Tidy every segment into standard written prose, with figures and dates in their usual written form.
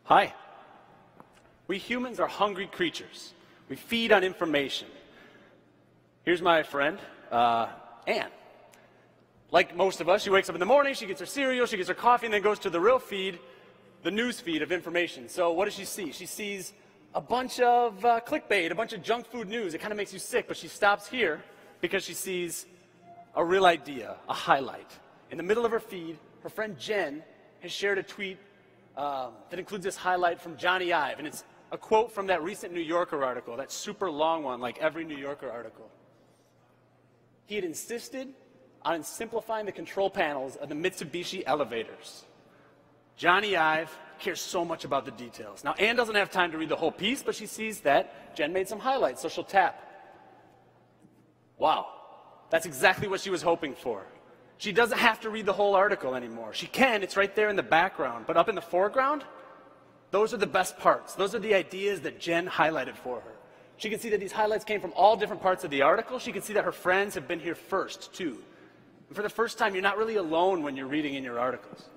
Hi. We humans are hungry creatures. We feed on information. Here's my friend, Anne. Like most of us, she wakes up in the morning, she gets her cereal, she gets her coffee, and then goes to the real feed, the news feed of information. So what does she see? She sees a bunch of clickbait, a bunch of junk food news. It kind of makes you sick, but she stops here because she sees a real idea, a highlight. In the middle of her feed, her friend Jen has shared a tweet that includes this highlight from Johnny Ive, and it's a quote from that recent New Yorker article, that super long one, like every New Yorker article. He had insisted on simplifying the control panels of the Mitsubishi elevators. Johnny Ive cares so much about the details. Now, Anne doesn't have time to read the whole piece, but she sees that Jen made some highlights, so she'll tap. Wow, that's exactly what she was hoping for. She doesn't have to read the whole article anymore. She can, it's right there in the background, but up in the foreground, those are the best parts. Those are the ideas that Jen highlighted for her. She can see that these highlights came from all different parts of the article. She can see that her friends have been here first, too. And for the first time, you're not really alone when you're reading in your articles.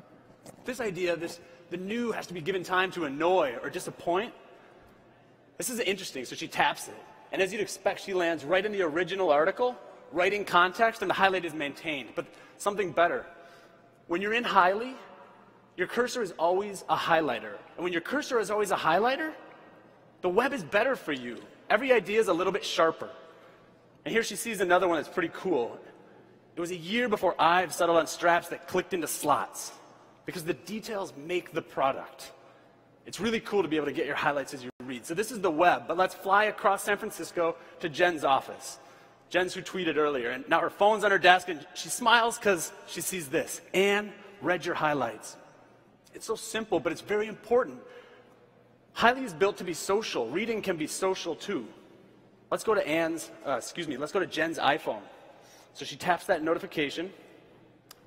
This idea, the new has to be given time to annoy or disappoint. This is interesting, so she taps it. And as you'd expect, she lands right in the original article, right in context, and the highlight is maintained. But something better. When you're in Highly, your cursor is always a highlighter. And when your cursor is always a highlighter, the web is better for you. Every idea is a little bit sharper. And here she sees another one that's pretty cool. It was a year before Ive settled on straps that clicked into slots, because the details make the product. It's really cool to be able to get your highlights as you read. So this is the web, but let's fly across San Francisco to Jen's office. Jen's who tweeted earlier, and now her phone's on her desk, and she smiles because she sees this. Anne read your highlights. It's so simple, but it's very important. Highly is built to be social. Reading can be social too. Let's go to let's go to Jen's iPhone. So she taps that notification.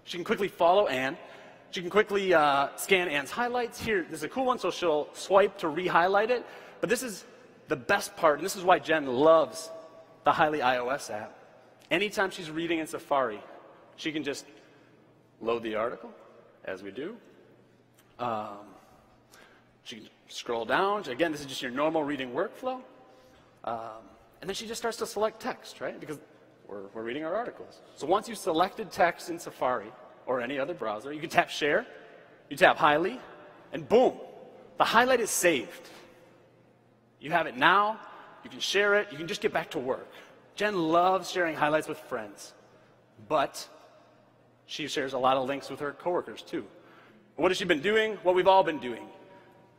She can quickly follow Anne. She can quickly scan Anne's highlights. Here, this is a cool one, so she'll swipe to re-highlight it. But this is the best part, and this is why Jen loves the Highly iOS app. Anytime she's reading in Safari, she can just load the article, as we do. She can scroll down. Again, this is just your normal reading workflow. And then she just starts to select text, right? Because we're reading our articles. So once you've selected text in Safari or any other browser, you can tap Share, you tap Highly, and boom, the highlight is saved. You have it now, you can share it, you can just get back to work. Jen loves sharing highlights with friends, but she shares a lot of links with her coworkers too. What has she been doing? What we've all been doing.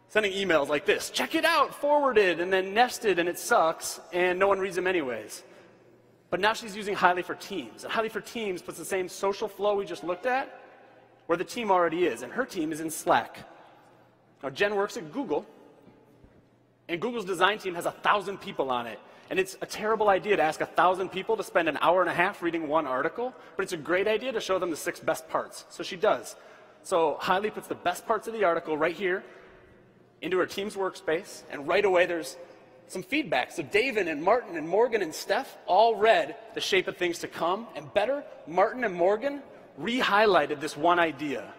Sending emails like this, check it out, forwarded, and then nested, and it sucks, and no one reads them anyways. But now she's using Highly for Teams, and Highly for Teams puts the same social flow we just looked at where the team already is, and her team is in Slack. Now Jen works at Google, and Google's design team has 1,000 people on it. And it's a terrible idea to ask 1,000 people to spend an hour and a half reading one article, but it's a great idea to show them the 6 best parts. So she does. So Highly puts the best parts of the article right here into her team's workspace, and right away there's some feedback. So David and Martin and Morgan and Steph all read The Shape of Things to Come, and better, Martin and Morgan re-highlighted this one idea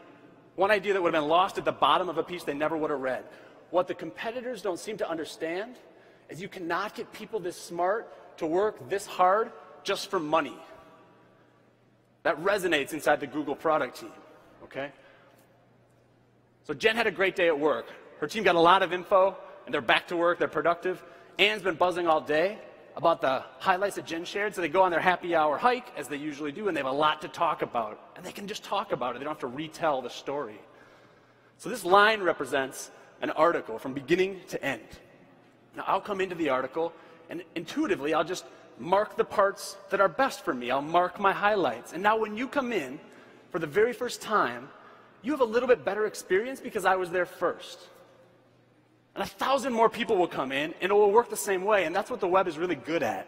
that would have been lost at the bottom of a piece they never would have read. What the competitors don't seem to understand is you cannot get people this smart to work this hard just for money. That resonates inside the Google product team, okay? So Jen had a great day at work. Her team got a lot of info, and they're back to work, they're productive. Anne's been buzzing all day about the highlights that Jen shared, so they go on their happy hour hike, as they usually do, and they have a lot to talk about. And they can just talk about it. They don't have to retell the story. So this line represents an article from beginning to end. Now, I'll come into the article, and intuitively, I'll just mark the parts that are best for me. I'll mark my highlights. And now when you come in for the very first time, you have a little bit better experience because I was there first. And 1,000 more people will come in, and it will work the same way, and that's what the web is really good at.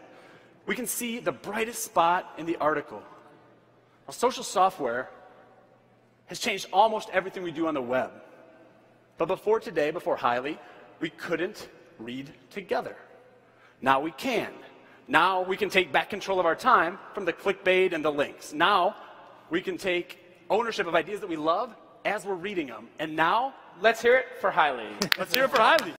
We can see the brightest spot in the article. Now, social software has changed almost everything we do on the web. But before today, before Highly, we couldn't read together. Now we can. Now we can take back control of our time from the clickbait and the links. Now we can take ownership of ideas that we love as we're reading them. And now, Let's hear it for Hailey. let's hear it for Hailey.